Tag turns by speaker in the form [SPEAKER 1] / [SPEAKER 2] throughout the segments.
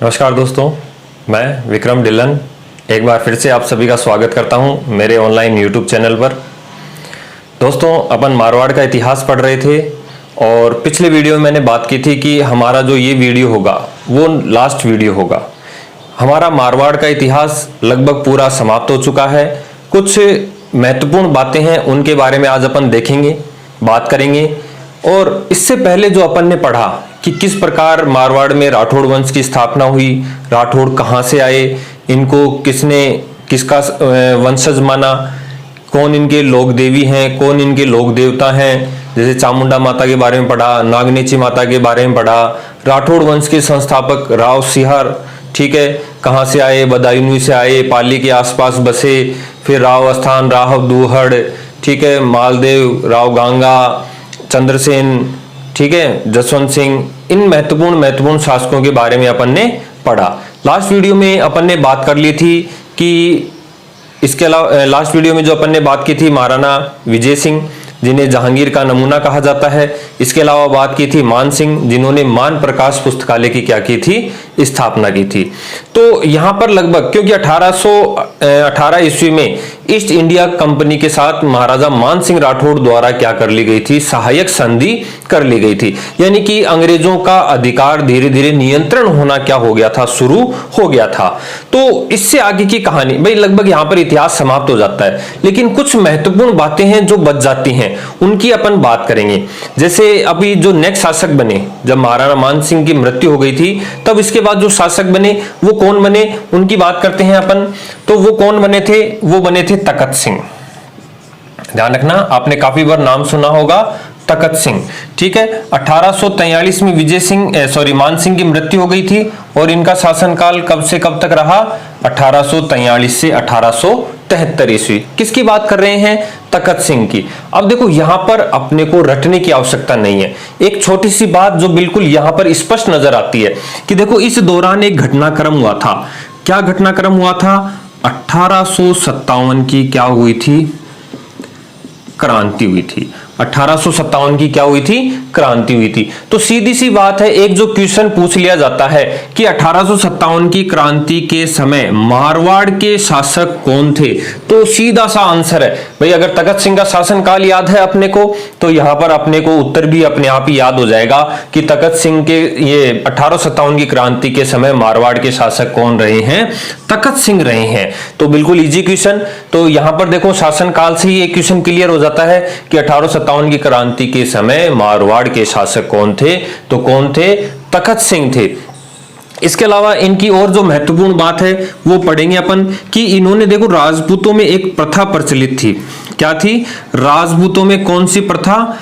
[SPEAKER 1] नमस्कार दोस्तों, मैं विक्रम डिलन एक बार फिर से आप सभी का स्वागत करता हूं मेरे ऑनलाइन यूट्यूब चैनल पर। दोस्तों, अपन मारवाड़ का इतिहास पढ़ रहे थे और पिछले वीडियो में मैंने बात की थी कि हमारा जो ये वीडियो होगा वो लास्ट वीडियो होगा। हमारा मारवाड़ का इतिहास लगभग पूरा समाप्त हो चुका है। कुछ महत्वपूर्ण बातें हैं, उनके बारे में आज अपन देखेंगे, बात करेंगे। और इससे पहले जो अपन ने पढ़ा कि किस प्रकार मारवाड़ में राठौड़ वंश की स्थापना हुई, राठौड़ कहाँ से आए, इनको किसका वंशज माना, कौन इनके लोक देवी हैं, कौन इनके लोक देवता हैं, जैसे चामुंडा माता के बारे में पढ़ा, नागनेची माता के बारे में पढ़ा। राठौड़ वंश के संस्थापक राव सिहर, ठीक है, कहाँ से आए, बदायूं से आए, पाली के आसपास बसे। फिर राव स्थान, राव दूहड़, ठीक है, मालदेव, राव गांगा, चंद्रसेन, ठीक है, जसवंत सिंह। इन महत्वपूर्ण शासकों के बारे में अपन ने पढ़ा। लास्ट वीडियो में अपन ने बात कर ली थी कि इसके अलावा लास्ट वीडियो में जो अपन ने बात की थी महाराणा विजय सिंह, जिन्हें जहांगीर का नमूना कहा जाता है। इसके अलावा बात की थी मान सिंह, जिन्होंने मान प्रकाश पुस्तकालय की क्या की थी, स्थापना की थी। तो यहां पर लगभग, क्योंकि 1818 ईस्वी में ईस्ट इंडिया कंपनी के साथ महाराजा मान सिंह राठौड़ द्वारा क्या कर ली गई थी, सहायक संधि कर ली गई थी। यानी कि अंग्रेजों का अधिकार धीरे धीरे नियंत्रण होना क्या हो गया था, शुरू हो गया था। तो इससे आगे की कहानी भाई लगभग यहां पर इतिहास समाप्त हो जाता है, लेकिन कुछ महत्वपूर्ण बातें हैं जो बच जाती हैं, उनकी अपन बात करेंगे। जैसे अभी जो नेक्स्ट शासक बने, जब महाराणा मान सिंह की मृत्यु हो गई थी, तब इसके बाद जो शासक बने वो कौन बने, उनकी बात करते हैं अपन। तो वो कौन बने थे, वो बने थे तखत सिंह। ध्यान रखना, आपने काफी बार नाम सुना होगा तखत सिंह, ठीक है। 1843 में मान सिंह की मृत्यु हो गई थी और इनका शासनकाल कब से कब तक रहा, 1843 से 1873 ईस्वी। किसकी बात कर रहे हैं, तखत सिंह की। अब देखो यहां पर अपने को रटने की आवश्यकता नहीं है। एक छोटी सी बात जो बिल्कुल यहां पर स्पष्ट नजर आती है कि देखो इस दौरान एक घटनाक्रम हुआ था। क्या घटनाक्रम हुआ था, 1857 की क्या हुई थी, क्रांति हुई थी। 1857 की क्या हुई थी, क्रांति हुई थी। तो सीधी सी बात है, एक जो क्वेश्चन पूछ लिया जाता है कि 1857 की क्रांति के समय मारवाड़ के शासक कौन थे, तो सीधा सा आंसर है भाई, अगर तखत सिंह का शासनकाल याद है अपने को, तो यहां पर अपने को उत्तर भी अपने आप ही याद हो जाएगा कि तखत सिंह के ये 1857 की क्रांति के समय मारवाड़ के शासक कौन रहे हैं, तखत सिंह रहे हैं। तो बिल्कुल इजी क्वेश्चन। तो यहां पर देखो शासनकाल से ही एक क्वेश्चन क्लियर हो जाता है कि 1857 की क्रांति के समय मारवाड़ के शासक कौन थे, तो कौन थे, तखत सिंह थे। इसके अलावा इनकी और जो महत्वपूर्ण बात है वो पढ़ेंगे अपन कि इन्होंने देखो राजपूतों में एक प्रथा प्रचलित थी। क्या थी, राजपूतों में कौन सी प्रथा,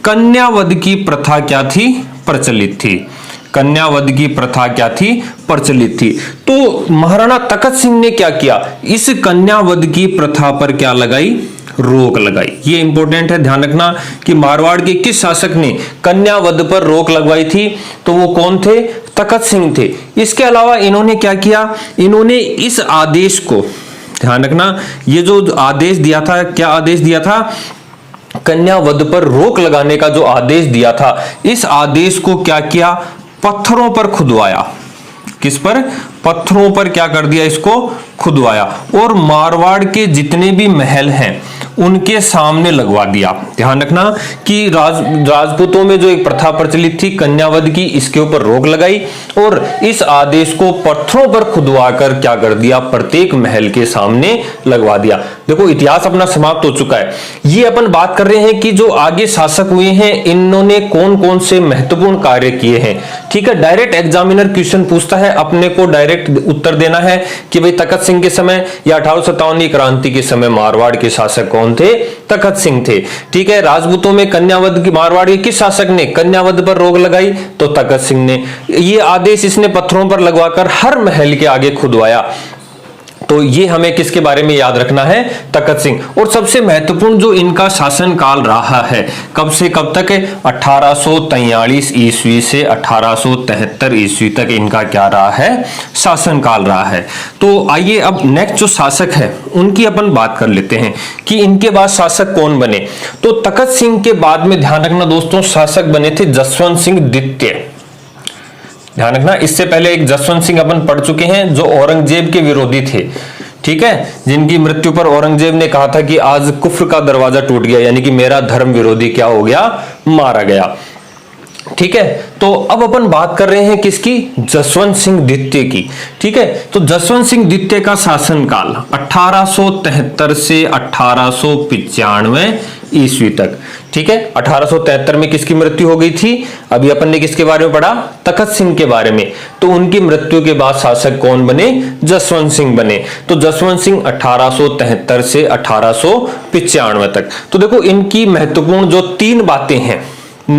[SPEAKER 1] कन्यावध की प्रथा क्या थी, प्रचलित थी। कन्यावध की प्रथा क्या थी, प्रचलित थी। तो महाराणा तखत सिंह ने क्या किया, इस कन्यावध की प्रथा पर क्या लगाई, रोक लगाई। ये इंपॉर्टेंट है, ध्यान रखना कि मारवाड़ के किस शासक ने कन्यावध पर रोक लगवाई थी, तो वो कौन थे, तखत सिंह थे। इसके अलावा इन्होंने क्या किया, इन्होंने इस आदेश को, ध्यान रखना, ये जो आदेश दिया था, क्या आदेश दिया था, कन्यावध पर रोक लगाने का जो आदेश दिया था, इस आदेश को क्या किया, पत्थरों पर खुदवाया। किस पर, पत्थरों पर क्या कर दिया, इसको खुदवाया और मारवाड़ के जितने भी महल हैं उनके सामने लगवा दिया। ध्यान रखना कि राजपूतों में जो एक प्रथा प्रचलित थी कन्यावध की, इसके ऊपर रोक लगाई और इस आदेश को पत्थरों पर खुदवा कर क्या कर दिया, प्रत्येक महल के सामने लगवा दिया। देखो इतिहास अपना समाप्त हो चुका है। ये अपन बात कर रहे हैं कि जो आगे शासक हुए हैं इन्होंने कौन कौन से महत्वपूर्ण कार्य किए हैं, ठीक है। डायरेक्ट एग्जामिनर क्वेश्चन पूछता है, अपने को डायरेक्ट उत्तर देना है कि भाई तखत सिंह के समय या 1857 की क्रांति के समय मारवाड़ के शासक कौन थे, तखत सिंह थे, ठीक है। राजपूतों में कन्यावध की, मारवाड़ के किस शासक ने कन्यावध पर रोक लगाई, तो तखत सिंह ने। ये आदेश इसने पत्थरों पर लगवाकर हर महल के आगे खुदवाया। तो ये हमें किसके बारे में याद रखना है, तखत सिंह। और सबसे महत्वपूर्ण जो इनका शासनकाल रहा है, कब से कब तक है, 1843 ईस्वी से 1873 ईस्वी तक इनका क्या रहा है, शासनकाल रहा है। तो आइए अब नेक्स्ट जो शासक है उनकी अपन बात कर लेते हैं कि इनके बाद शासक कौन बने। तो तखत सिंह के बाद में ध्यान रखना दोस्तों, शासक बने थे जसवंत सिंह द्वितीय। ध्यान रखना, इससे पहले एक जसवंत सिंह अपन पढ़ चुके हैं जो औरंगजेब के विरोधी थे, ठीक है, जिनकी मृत्यु पर औरंगजेब ने कहा था कि आज कुफ्र का दरवाजा टूट गया, यानी कि मेरा धर्म विरोधी क्या हो गया, मारा गया। ठीक है, तो अब अपन बात कर रहे हैं किसकी, जसवंत सिंह द्वितीय की। ठीक है, तो जसवंत सिंह द्वितीय का शासनकाल 1873 से 1895 ईस्वी तक। ठीक है, 1873 में किसकी मृत्यु हो गई थी, अभी अपन ने किसके बारे में पढ़ा, तखत सिंह के बारे में। तो उनकी मृत्यु के बाद शासक कौन बने, जसवंत सिंह बने। तो जसवंत सिंह 1873 से 1895 तक। तो देखो इनकी महत्वपूर्ण जो तीन बातें हैं,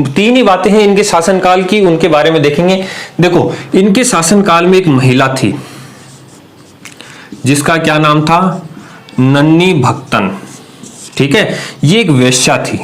[SPEAKER 1] तीन ही बातें हैं इनके शासनकाल की, उनके बारे में देखेंगे। देखो इनके शासनकाल में एक महिला थी जिसका क्या नाम था, नन्नी भक्तन। ठीक है, ये एक वेश्या थी,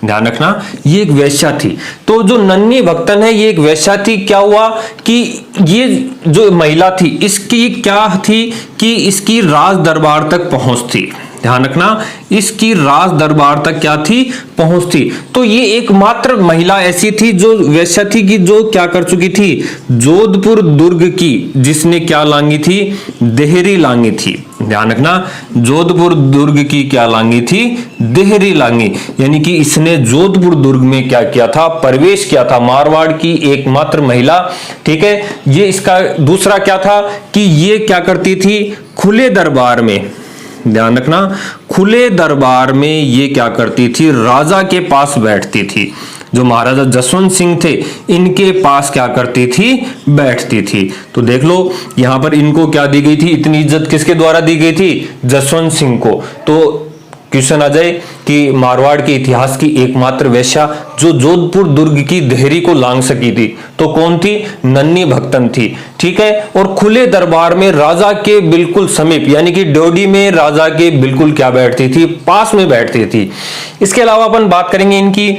[SPEAKER 1] ध्यान रखना, ये एक वेश्या थी। तो जो नन्नी भक्तन है ये एक वेश्या थी। क्या हुआ कि ये जो महिला थी इसकी क्या थी कि इसकी राज दरबार तक पहुंच थी। ध्यान रखना, इसकी राज दरबार तक क्या थी, पहुंच थी। तो ये एकमात्र महिला ऐसी थी जो वेश्या थी कि जो क्या कर चुकी थी, जोधपुर दुर्ग की जिसने क्या लांगी थी, देहरी लांगी थी। ध्यान रखना, जोधपुर दुर्ग की क्या लांगी थी, देहरी लांगी, यानी कि इसने जोधपुर दुर्ग में क्या किया था, प्रवेश किया था। मारवाड़ की एकमात्र महिला। ठीक है, ये इसका दूसरा क्या था कि ये क्या करती थी, खुले दरबार में, ध्यान रखना, खुले दरबार में ये क्या करती थी, राजा के पास बैठती थी। जो महाराजा जसवंत सिंह थे इनके पास क्या करती थी, बैठती थी। तो देख लो यहां पर इनको क्या दी गई थी, इतनी इज्जत किसके द्वारा दी गई थी, जसवंत सिंह को। तो क्वेश्चन आ जाए कि मारवाड़ के इतिहास की एकमात्र वेश्या जो जोधपुर दुर्ग की देहरी को लांग सकी थी तो कौन थी, नन्नी भक्तन थी। ठीक है, और खुले दरबार में राजा के बिल्कुल समीप, यानी कि डोडी में राजा के बिल्कुल क्या बैठती थी, पास में बैठती थी। इसके अलावा अपन बात करेंगे इनकी,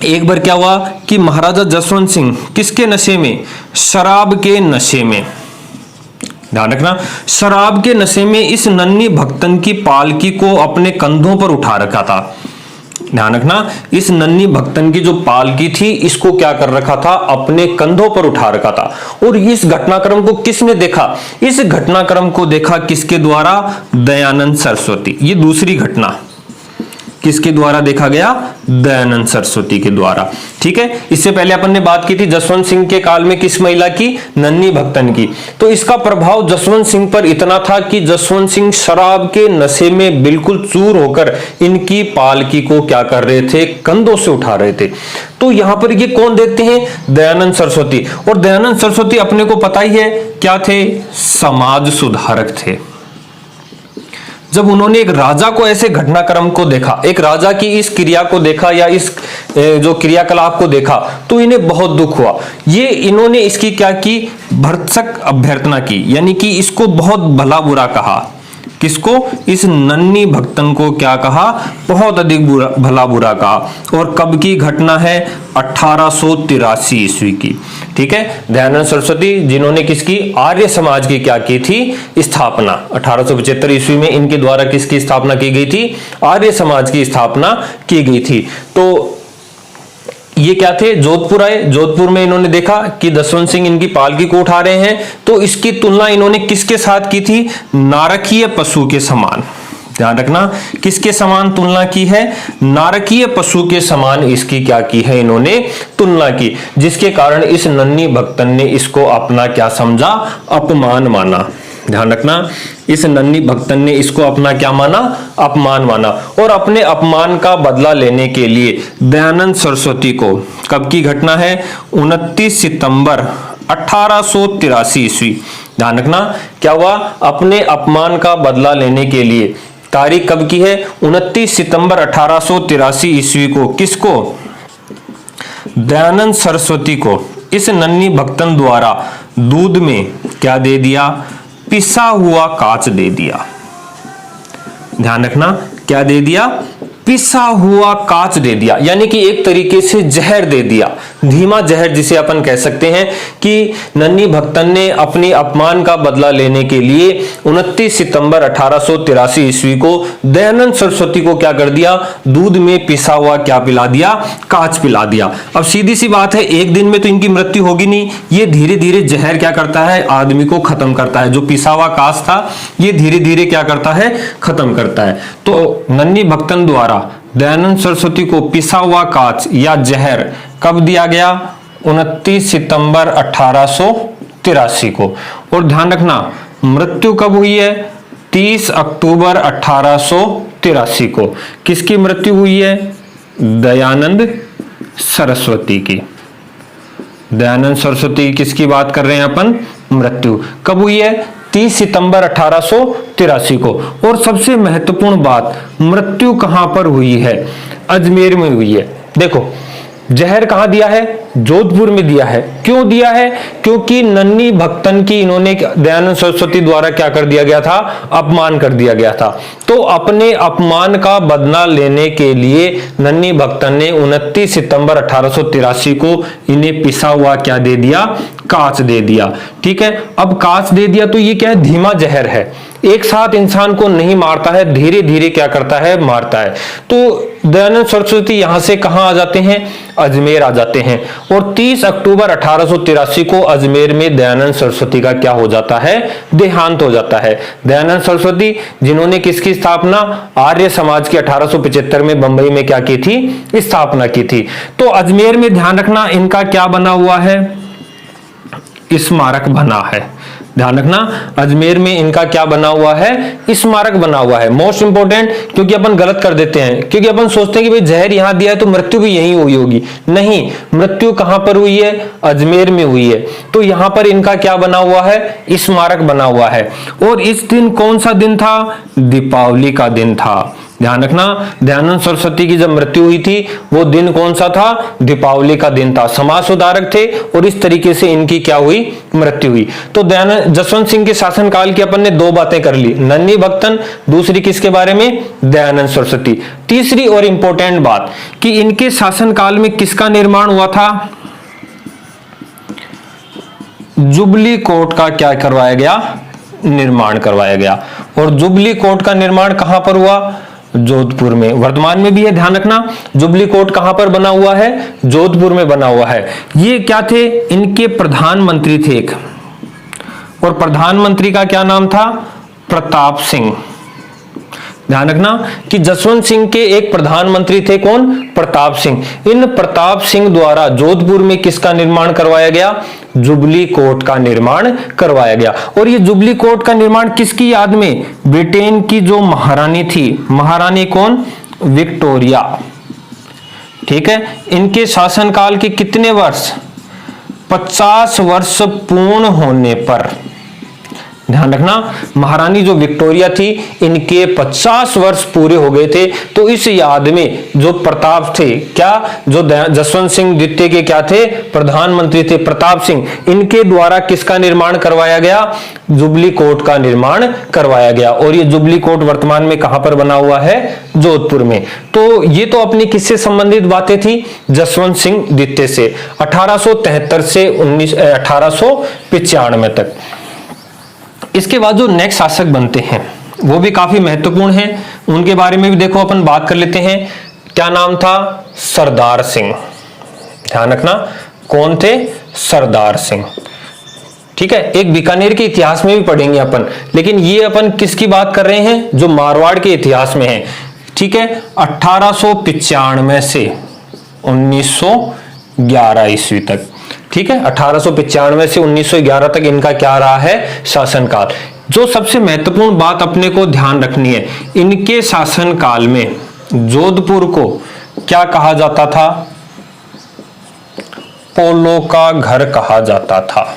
[SPEAKER 1] एक बार क्या हुआ कि महाराजा जसवंत सिंह किसके नशे में, शराब के नशे में, ध्यान रखना, शराब के नशे में इस नन्ही भक्तन की पालकी को अपने कंधों पर उठा रखा था। ध्यान रखना, इस नन्ही भक्तन की जो पालकी थी इसको क्या कर रखा था, अपने कंधों पर उठा रखा था। और इस घटनाक्रम को किसने देखा, इस घटनाक्रम को देखा किसके द्वारा, दयानंद सरस्वती। ये दूसरी घटना किसके द्वारा देखा गया, दयानंद सरस्वती के द्वारा। ठीक है, इससे पहले अपन ने बात की थी जसवंत सिंह के काल में किस महिला की, नन्ही भक्तन की। तो इसका प्रभाव जसवंत सिंह पर इतना था कि जसवंत सिंह शराब के नशे में बिल्कुल चूर होकर इनकी पालकी को क्या कर रहे थे, कंधों से उठा रहे थे। तो यहां पर ये कौन देखते हैं, दयानंद सरस्वती। और दयानंद सरस्वती अपने को पता ही है क्या थे, समाज सुधारक थे। जब उन्होंने एक राजा को ऐसे घटनाक्रम को देखा, एक राजा की इस क्रिया को देखा या इस जो क्रियाकलाप को देखा, तो इन्हें बहुत दुख हुआ। ये इन्होंने इसकी क्या की, भर्त्सक अभ्यर्थना की, यानी कि इसको बहुत भला बुरा कहा। किसको, इस नन्ही भक्तन को क्या कहा, बहुत अधिक भला बुरा कहा। और कब की घटना है, 1883 ईस्वी की। ठीक है, दयानंद सरस्वती जिन्होंने किसकी, आर्य समाज की क्या की थी, स्थापना। 1875 ईस्वी में इनके द्वारा किसकी स्थापना की गई थी, आर्य समाज की स्थापना की गई थी। तो ये क्या थे, जोधपुर आए, जोधपुर में इन्होंने देखा कि जसवंत सिंह इनकी पालकी को उठा रहे हैं, तो इसकी तुलना इन्होंने किसके साथ की थी, नारकीय पशु के समान। ध्यान रखना, किसके समान तुलना की है, नारकीय पशु के समान इसकी क्या की है, इन्होंने तुलना की, जिसके कारण इस नन्ही भक्तन ने इसको अपना क्या समझा, अपमान माना। ध्यान रखना, इस नन्ही भक्तन ने इसको अपना क्या माना, अपमान माना। और अपने अपमान का बदला लेने के लिए दयानंद सरस्वती को, कब की घटना है, 29 सितंबर 1883 ईस्वी। ध्यान रखना, क्या हुआ, अपने अपमान का बदला लेने के लिए, तारीख कब की है, 29 सितंबर 1883 ईस्वी को, किसको, दयानंद सरस्वती को इस नन्ही भक्तन द्वारा दूध में क्या दे दिया, पिसा हुआ कांच दे दिया। ध्यान रखना, क्या दे दिया, पिसा हुआ कांच दे दिया, यानी कि एक तरीके से जहर दे दिया, धीमा जहर जिसे अपन कह सकते हैं कि नन्ही भक्तन ने अपनी अपमान का बदला लेने के लिए 29 सितंबर 1883 ईस्वी को दयानंद सरस्वती को क्या कर दिया, दूध में पिसा हुआ क्या पिला दिया, कांच पिला दिया। अब सीधी सी बात है, एक दिन में तो इनकी मृत्यु होगी नहीं, ये धीरे धीरे जहर क्या करता है, आदमी को खत्म करता है। जो पिसा हुआ कांच था ये धीरे धीरे क्या करता है, खत्म करता है। तो नन्ही भक्तन द्वारा दयानंद सरस्वती को पिसा हुआ कांच या जहर कब दिया गया, 29 सितंबर 1883 को। और ध्यान रखना मृत्यु कब हुई है, 30 अक्टूबर 1883 को। किसकी मृत्यु हुई है, दयानंद सरस्वती की। दयानंद सरस्वती की किसकी बात कर रहे हैं अपन, मृत्यु कब हुई है, 30 सितंबर 1883 को। और सबसे महत्वपूर्ण बात, मृत्यु कहां पर हुई है, अजमेर में हुई है। देखो जहर कहां दिया है, जोधपुर में दिया है। क्यों दिया है, क्योंकि नन्ही भक्तन की इन्होंने दयानंद सरस्वती द्वारा क्या कर दिया गया था, अपमान कर दिया गया था। तो अपने अपमान का बदला लेने के लिए नन्ही भक्तन ने 29 सितंबर 1883 को इन्हें पिसा हुआ क्या दे दिया, कांच दे दिया। ठीक है, अब कांच दे दिया तो ये क्या है, धीमा जहर है, एक साथ इंसान को नहीं मारता है, धीरे धीरे क्या करता है, मारता है। तो दयानंद सरस्वती यहां से कहां आ जाते हैं, अजमेर आ जाते हैं। और 30 अक्टूबर 1883 को अजमेर में दयानंद सरस्वती का क्या हो जाता है, देहांत हो जाता है। दयानंद सरस्वती जिन्होंने किसकी स्थापना, आर्य समाज की 1875 में बंबई में क्या की थी, स्थापना की थी। तो अजमेर में ध्यान रखना इनका क्या बना हुआ है, स्मारक बना है। ध्यान रखना अजमेर में इनका क्या बना हुआ है, स्मारक बना हुआ है। मोस्ट इंपोर्टेंट, क्योंकि अपन गलत कर देते हैं, क्योंकि अपन सोचते हैं कि भाई जहर यहां दिया है तो मृत्यु भी यहीं हुई होगी। नहीं, मृत्यु कहां पर हुई है, अजमेर में हुई है। तो यहां पर इनका क्या बना हुआ है, स्मारक बना हुआ है। और इस दिन कौन सा दिन था, दीपावली का दिन था। ध्यान रखना दयानंद सरस्वती की जब मृत्यु हुई थी वो दिन कौन सा था, दीपावली का दिन था। समाज सुधारक थे और इस तरीके से इनकी क्या हुई, मृत्यु हुई। तो दयानंद जसवंत सिंह के शासनकाल की अपन ने दो बातें कर ली, नन्ही भक्तन, दूसरी किसके बारे में, दयानंद सरस्वती। तीसरी और इंपॉर्टेंट बात कि इनके शासनकाल में किसका निर्माण हुआ था, जुबली कोर्ट का क्या करवाया गया, निर्माण करवाया गया। और जुबली कोर्ट का निर्माण कहां पर हुआ, जोधपुर में। वर्तमान में भी है, ध्यान रखना जुबली कोर्ट कहां पर बना हुआ है, जोधपुर में बना हुआ है। ये क्या थे, इनके प्रधानमंत्री थे एक, और प्रधानमंत्री का क्या नाम था, प्रताप सिंह। ध्यान रखना कि जसवंत सिंह के एक प्रधानमंत्री थे, कौन, प्रताप सिंह। इन प्रताप सिंह द्वारा जोधपुर में किसका निर्माण करवाया गया, जुबली कोर्ट का निर्माण करवाया गया। और ये जुबली कोर्ट का निर्माण किसकी याद में, ब्रिटेन की जो महारानी थी, महारानी कौन, विक्टोरिया। ठीक है, इनके शासनकाल के कितने वर्ष, 50 वर्ष पूर्ण होने पर, ध्यान रखना महारानी जो विक्टोरिया थी इनके 50 वर्ष पूरे हो गए थे। तो इस याद में जो प्रताप थे, क्या जो जसवंत सिंह द्वितीय के क्या थे, प्रधानमंत्री थे, प्रताप सिंह, इनके द्वारा किसका निर्माण करवाया गया, जुबली कोर्ट का निर्माण करवाया गया। और ये जुबली कोर्ट वर्तमान में कहां पर बना हुआ है, जोधपुर में। तो ये तो अपनी किससे संबंधित बातें थी, जसवंत सिंह द्वितीय से 1873 से 1895 तक। इसके बाद जो नेक्स्ट शासक बनते हैं वो भी काफी महत्वपूर्ण हैं, उनके बारे में भी देखो अपन बात कर लेते हैं। क्या नाम था, सरदार सिंह। ध्यान रखना कौन थे, सरदार सिंह। ठीक है, एक बीकानेर के इतिहास में भी पढ़ेंगे अपन, लेकिन ये अपन किसकी बात कर रहे हैं, जो मारवाड़ के इतिहास में है। ठीक है, 1895 से 1911 ईस्वी तक। ठीक है, 1895 से 1911 तक इनका क्या रहा है, शासनकाल। जो सबसे महत्वपूर्ण बात अपने को ध्यान रखनी है, इनके शासनकाल में जोधपुर को क्या कहा जाता था, पोलो का घर कहा जाता था।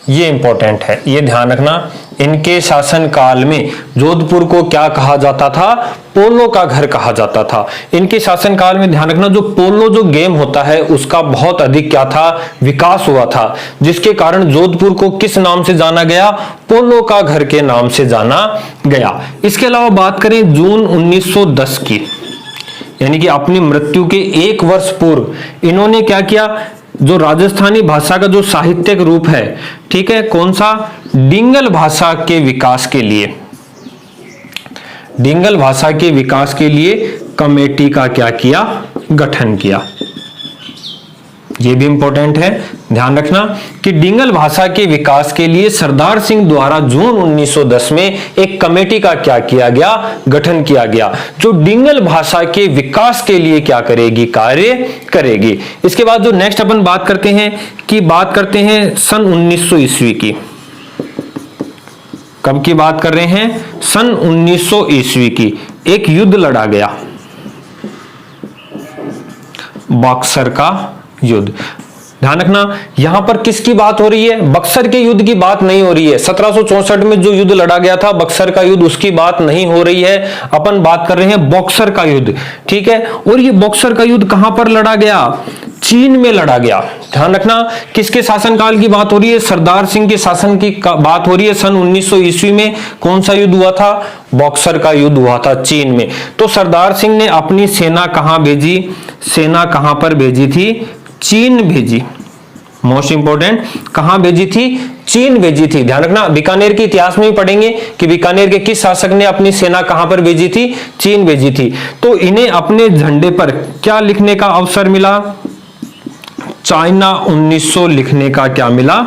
[SPEAKER 1] ये इंपॉर्टेंट है, ये ध्यान रखना, इनके शासनकाल में जोधपुर को क्या कहा जाता था? पोलो का घर कहा जाता था। इनके शासनकाल में ध्यान रखना, जो पोलो जो गेम होता है उसका बहुत अधिक क्या था? विकास हुआ था, जिसके कारण जोधपुर को किस नाम से जाना गया? पोलो का घर के नाम से जाना गया। इसके अलावा बात करें जून 1910 की, यानी कि अपनी मृत्यु के 1 वर्ष पूर्व इन्होंने क्या किया? जो राजस्थानी भाषा का जो साहित्यिक रूप है, ठीक है, कौन सा? डिंगल भाषा के विकास के लिए, डिंगल भाषा के विकास के लिए कमेटी का क्या किया? गठन किया। ये भी इंपॉर्टेंट है, ध्यान रखना कि डिंगल भाषा के विकास के लिए सरदार सिंह द्वारा जून 1910 में एक कमेटी का क्या किया गया? गठन किया गया, जो डिंगल भाषा के विकास के लिए क्या करेगी? कार्य करेगी। इसके बाद जो नेक्स्ट अपन बात करते हैं सन 1900 ईस्वी की। कब की बात कर रहे हैं? सन 1900 ईस्वी की। एक युद्ध लड़ा गया, बक्सर का युद्ध। ध्यान रखना, यहां पर किसकी बात हो रही है? बक्सर के युद्ध की बात नहीं हो रही है। 1764 में जो युद्ध लड़ा गया था बक्सर का युद्ध, उसकी बात नहीं हो रही है। अपन बात कर रहे हैं बक्सर का युद्ध, ठीक है। और ये बक्सर का युद्ध कहां पर लड़ा गया? चीन में लड़ा गया। ध्यान रखना, किसके शासनकाल की बात हो रही है? सरदार सिंह के शासन की बात हो रही है। सन 1900 ईस्वी में कौन सा युद्ध हुआ था? बक्सर का युद्ध हुआ था चीन में। तो सरदार सिंह ने अपनी सेना कहां भेजी? सेना कहां पर भेजी थी? चीन भेजी। मोस्ट इंपोर्टेंट, कहां भेजी थी? चीन भेजी थी। ध्यान रखना, बीकानेर के इतिहास में भी पढ़ेंगे कि बीकानेर के किस शासक ने अपनी सेना कहां पर भेजी थी? चीन भेजी थी। तो इन्हें अपने झंडे पर क्या लिखने का अवसर मिला? चाइना 1900 लिखने का क्या मिला?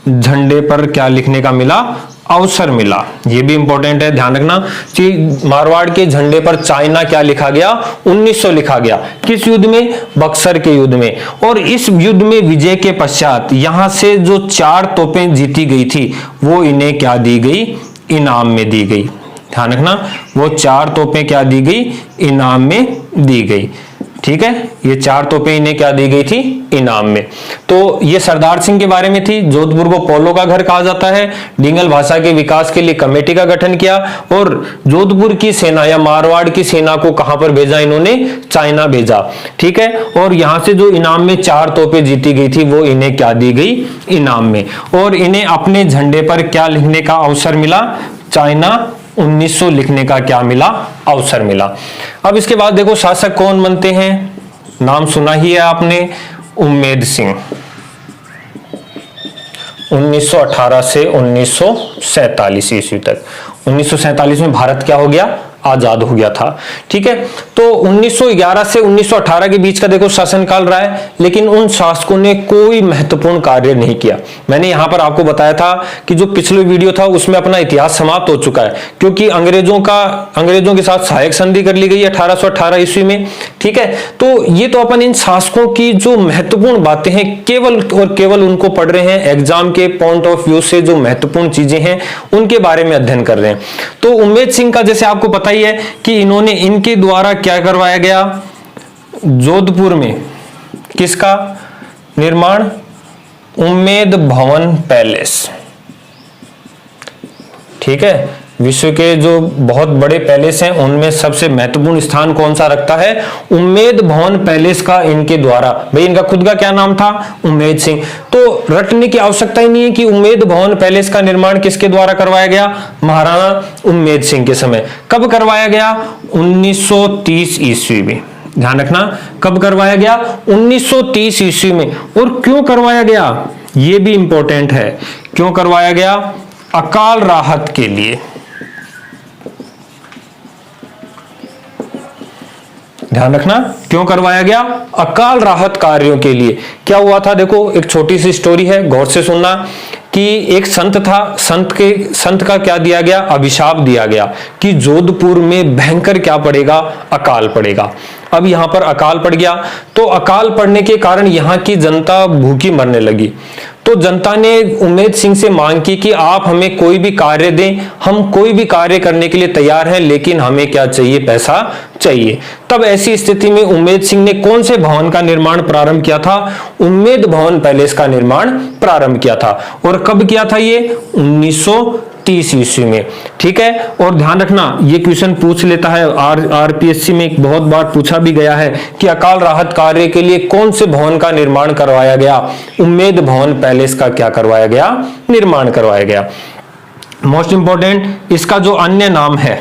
[SPEAKER 1] झंडे पर क्या लिखने का मिला? अवसर मिला। ये भी इंपॉर्टेंट है, ध्यान रखना कि मारवाड़ के झंडे पर चाइना क्या लिखा गया? 1900 लिखा गया। किस युद्ध में? बक्सर के युद्ध में। और इस युद्ध में विजय के पश्चात यहां से जो 4 तोपें जीती गई थी वो इन्हें क्या दी गई? इनाम में दी गई। ध्यान रखना, वो 4 तोपें क्या दी गई? इनाम में दी गई, ठीक है। ये 4 तोपें इन्हें क्या दी गई थी? इनाम में। तो ये सरदार सिंह के बारे में थी। जोधपुर को पोलो का घर कहा जाता है। डिंगल भाषा के विकास के लिए कमेटी का गठन किया। और जोधपुर की सेना या मारवाड़ की सेना को कहां पर भेजा इन्होंने? चाइना भेजा, ठीक है। और यहां से जो इनाम में 4 तोपें जीती गई थी वो इन्हें क्या दी गई? इनाम में। और इन्हें अपने झंडे पर क्या लिखने का अवसर मिला? चाइना 1900 लिखने का क्या मिला? अवसर मिला। अब इसके बाद देखो शासक कौन बनते हैं? नाम सुना ही है आपने, उम्मेद सिंह। 1918 से 1947 ईस्वी तक। 1947 में भारत क्या हो गया? आजाद हो गया था, ठीक है। तो 1911 से 1918 के बीच का देखो शासनकाल रहा है, लेकिन उन शासकों ने कोई महत्वपूर्ण कार्य नहीं किया। मैंने यहां पर आपको बताया था कि जो पिछले वीडियो था उसमें अपना इतिहास समाप्त हो चुका है, क्योंकि अंग्रेजों के साथ सहायक संधि कर ली गई 1818 ईस्वी में, ठीक है। तो ये तो अपन इन शासकों की जो महत्वपूर्ण बातें हैं केवल और केवल उनको पढ़ रहे हैं, एग्जाम के पॉइंट ऑफ व्यू से जो महत्वपूर्ण चीजें हैं उनके बारे में अध्ययन कर रहे हैं। तो उम्मेद सिंह का जैसे आपको पता है कि इनके द्वारा क्या करवाया गया? जोधपुर में किसका निर्माण? उम्मेद भवन पैलेस, ठीक है। विश्व के जो बहुत बड़े पैलेस हैं उनमें सबसे महत्वपूर्ण स्थान कौन सा रखता है? उम्मेद भवन पैलेस का इनके द्वारा। भाई इनका खुद का क्या नाम था? उम्मेद सिंह। तो रटने की आवश्यकता ही नहीं है कि उम्मेद भवन पैलेस का निर्माण किसके द्वारा करवाया गया? महाराणा उम्मेद सिंह के समय। कब करवाया गया? 1930 ईस्वी में। ध्यान रखना, कब करवाया गया? 1930 ईस्वी में। और क्यों करवाया गया? यह भी इंपॉर्टेंट है। क्यों करवाया गया? अकाल राहत के लिए। ध्यान रखना, क्यों करवाया गया? अकाल राहत कार्यों के लिए। क्या हुआ था? देखो एक छोटी सी स्टोरी है, गौर से सुनना। कि एक संत था, संत का क्या दिया गया? अभिशाप दिया गया कि जोधपुर में भयंकर क्या पड़ेगा? अकाल पड़ेगा। अब यहां पर अकाल पड़ गया, तो अकाल पड़ने के कारण यहां की जनता भूखी मरने लगी। तो जनता ने उम्मेद सिंह से मांग की कि आप हमें कोई भी कार्य दें, हम कोई भी कार्य करने के लिए तैयार हैं, लेकिन हमें क्या चाहिए? पैसा चाहिए। तब ऐसी स्थिति में उम्मेद सिंह ने कौन से भवन का निर्माण प्रारंभ किया था? उम्मेद भवन पैलेस का निर्माण प्रारंभ किया था। और कब किया था ये? 30 ईस्वी में। ठीक है, और ध्यान रखना ये क्वेश्चन पूछ लेता है, आरपीएससी में बहुत बार पूछा भी गया है कि अकाल राहत कार्य के लिए कौन से भवन का निर्माण करवाया गया? उम्मेद भवन पैलेस का क्या करवाया गया? निर्माण करवाया गया। मोस्ट इंपॉर्टेंट, इसका जो अन्य नाम है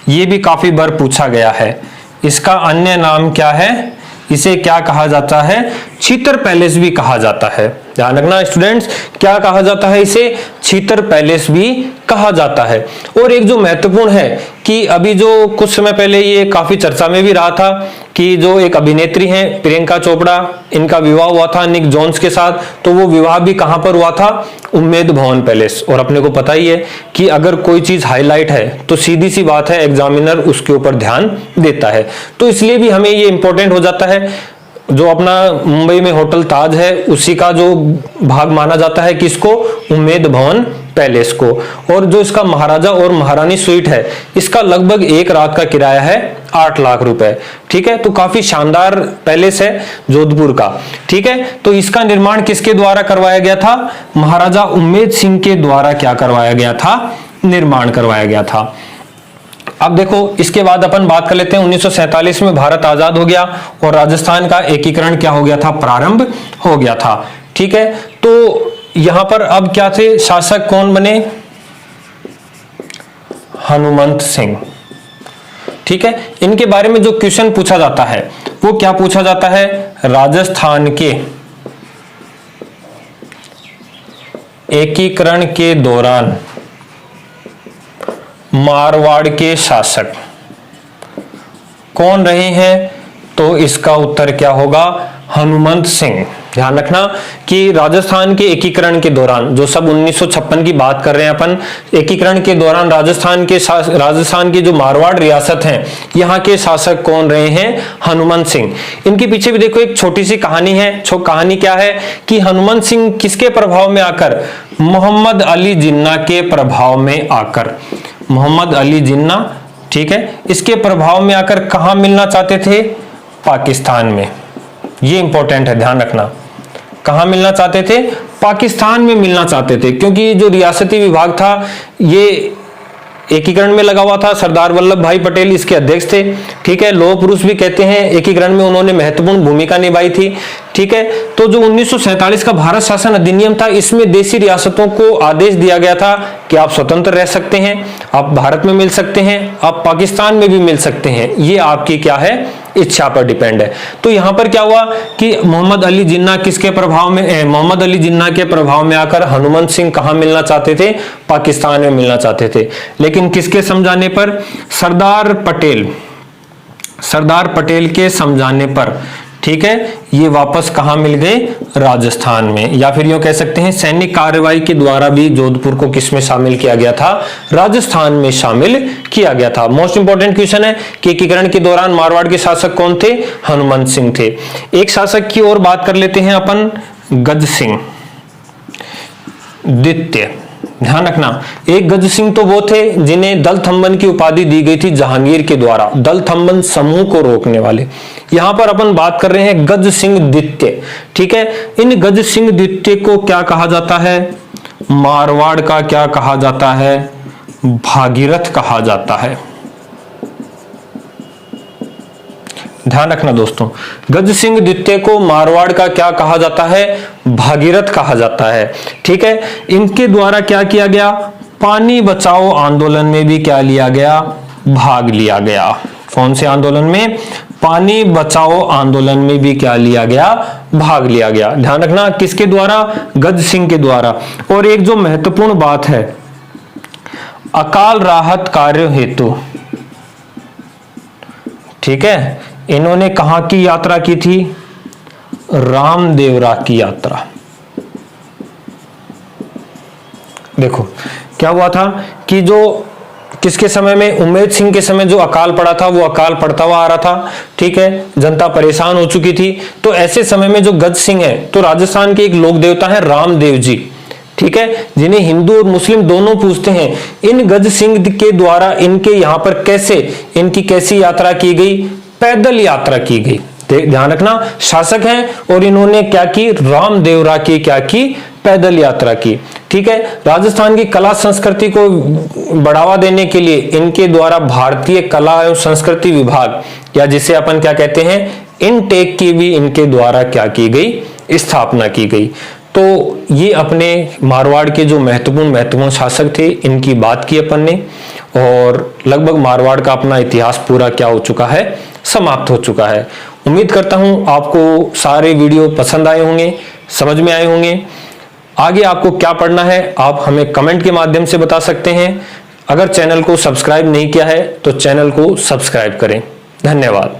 [SPEAKER 1] ये भी काफी बार पूछा गया है। इसका अन्य नाम क्या है? इसे क्या कहा जाता है? छीतर पैलेस भी कहा जाता है। ध्यान रखना स्टूडेंट्स, क्या कहा जाता है इसे? छीतर पैलेस भी कहा जाता है। और एक जो महत्वपूर्ण है कि अभी जो कुछ समय पहले ये काफी चर्चा में भी रहा था कि जो एक अभिनेत्री हैं प्रियंका चोपड़ा, इनका विवाह हुआ था निक जोन्स के साथ, तो वो विवाह भी कहां पर हुआ था? उम्मेद भवन पैलेस। और अपने को पता ही है कि अगर कोई चीज हाईलाइट है तो सीधी सी बात है एग्जामिनर उसके ऊपर ध्यान देता है, तो इसलिए भी हमें ये इंपॉर्टेंट हो जाता है। जो अपना मुंबई में होटल ताज है उसी का जो भाग माना जाता है किसको? उम्मेद भवन पैलेस को। और जो इसका महाराजा और महारानी स्वीट है इसका लगभग एक रात का किराया है 8 लाख रुपए। ठीक है, तो काफी शानदार पैलेस है जोधपुर का। ठीक है, तो इसका निर्माण किसके द्वारा करवाया गया था? महाराजा उम्मेद सिंह के द्वारा क्या करवाया गया था? निर्माण करवाया गया था। अब देखो इसके बाद अपन बात कर लेते हैं 1947 में भारत आजाद हो गया और राजस्थान का एकीकरण क्या हो गया था? प्रारंभ हो गया था। ठीक है, तो यहां पर अब क्या थे? शासक कौन बने? हनुमंत सिंह। ठीक है, इनके बारे में जो क्वेश्चन पूछा जाता है वो क्या पूछा जाता है? राजस्थान के एकीकरण के दौरान मारवाड़ के शासक कौन रहे हैं? तो इसका उत्तर क्या होगा? हनुमंत सिंह। ध्यान रखना कि राजस्थान के एकीकरण के दौरान, जो सब 1956 की बात कर रहे हैं अपन, एकीकरण के दौरान राजस्थान की जो मारवाड़ रियासत है यहाँ के शासक कौन रहे हैं? हनुमंत सिंह। इनके पीछे भी देखो एक छोटी सी कहानी है। कहानी क्या है कि हनुमंत सिंह किसके प्रभाव में आकर? मोहम्मद अली जिन्ना के प्रभाव में आकर, मोहम्मद अली जिन्ना, ठीक है, इसके प्रभाव में आकर कहां मिलना चाहते थे? पाकिस्तान में। ये इंपॉर्टेंट है, ध्यान रखना। कहां मिलना चाहते थे? पाकिस्तान में मिलना चाहते थे, क्योंकि जो रियासती विभाग था ये एकीकरण में लगा हुआ था। सरदार वल्लभ भाई पटेल इसके अध्यक्ष थे। ठीक है, लौह पुरुष भी कहते हैं, एकीकरण में उन्होंने महत्वपूर्ण भूमिका निभाई थी। ठीक है, तो जो 1947 का भारत शासन अधिनियम था इसमें देशी रियासतों को आदेश दिया गया था कि आप स्वतंत्र रह सकते हैं, आप भारत में मिल सकते हैं, आप पाकिस्तान में भी मिल सकते हैं, ये आपकी क्या है? इच्छा पर डिपेंड है। तो यहां पर क्या हुआ कि मोहम्मद अली जिन्ना किसके प्रभाव में? मोहम्मद अली जिन्ना के प्रभाव में आकर हनुमंत सिंह कहां मिलना चाहते थे? पाकिस्तान में मिलना चाहते थे। लेकिन किसके समझाने पर? सरदार पटेल के समझाने पर। ठीक है, ये वापस कहां मिल गए? राजस्थान में। या फिर यूं कह सकते हैं सैनिक कार्रवाई के द्वारा भी जोधपुर को किसमें शामिल किया गया था? राजस्थान में शामिल किया गया था। मोस्ट इंपॉर्टेंट क्वेश्चन है कि एकीकरण के दौरान मारवाड़ के शासक कौन थे? हनुमंत सिंह थे। एक शासक की और बात कर लेते हैं अपन, गज सिंह द्वितीय। ध्यान रखना, एक गज सिंह तो वो थे जिन्हें दलथम्बन की उपाधि दी गई थी जहांगीर के द्वारा, दलथम्बन समूह को रोकने वाले। यहां पर अपन बात कर रहे हैं गज सिंह द्वितीय। ठीक है, इन गज सिंह द्वितीय को क्या कहा जाता है? मारवाड़ का क्या कहा जाता है? भागीरथ कहा जाता है। ध्यान रखना दोस्तों, गज सिंह द्वितीय को मारवाड़ का क्या कहा जाता है? भागीरथ कहा जाता है। ठीक है, इनके द्वारा क्या किया गया? पानी बचाओ आंदोलन में भी क्या लिया गया? भाग लिया गया। कौन से आंदोलन में? पानी बचाओ आंदोलन में भी क्या लिया गया? भाग लिया गया। ध्यान रखना किसके द्वारा? गज सिंह के द्वारा। और एक जो महत्वपूर्ण बात है, अकाल राहत कार्य हेतु, ठीक है, इन्होंने कहां की यात्रा की थी? रामदेवरा की यात्रा। देखो क्या हुआ था कि जो किसके समय में? उम्मेद सिंह के समय जो अकाल पड़ा था वो अकाल पड़ता हुआ आ रहा था। ठीक है, जनता परेशान हो चुकी थी। तो ऐसे समय में जो गज सिंह है, तो राजस्थान के एक लोक देवता है रामदेव जी, ठीक है, जिन्हें हिंदू और मुस्लिम दोनों पूजते हैं। इन गज सिंह के द्वारा इनके यहां पर इनकी कैसी यात्रा की गई? पैदल यात्रा की गई। ध्यान रखना, शासक हैं और इन्होंने क्या की? रामदेवरा की क्या की? पैदल यात्रा की। ठीक है, राजस्थान की कला संस्कृति को बढ़ावा देने के लिए इनके द्वारा भारतीय कला एवं संस्कृति विभाग, या जिसे अपन क्या कहते हैं, इनटेक की भी इनके द्वारा क्या की गई, स्थापना की गई। तो ये अपने मारवाड़ के जो महत्वपूर्ण शासक थे, इनकी बात की अपन ने, और लगभग मारवाड़ का अपना इतिहास पूरा क्या हो चुका है, समाप्त हो चुका है। उम्मीद करता हूं आपको सारे वीडियो पसंद आए होंगे, समझ में आए होंगे। आगे आपको क्या पढ़ना है आप हमें कमेंट के माध्यम से बता सकते हैं। अगर चैनल को सब्सक्राइब नहीं किया है तो चैनल को सब्सक्राइब करें। धन्यवाद।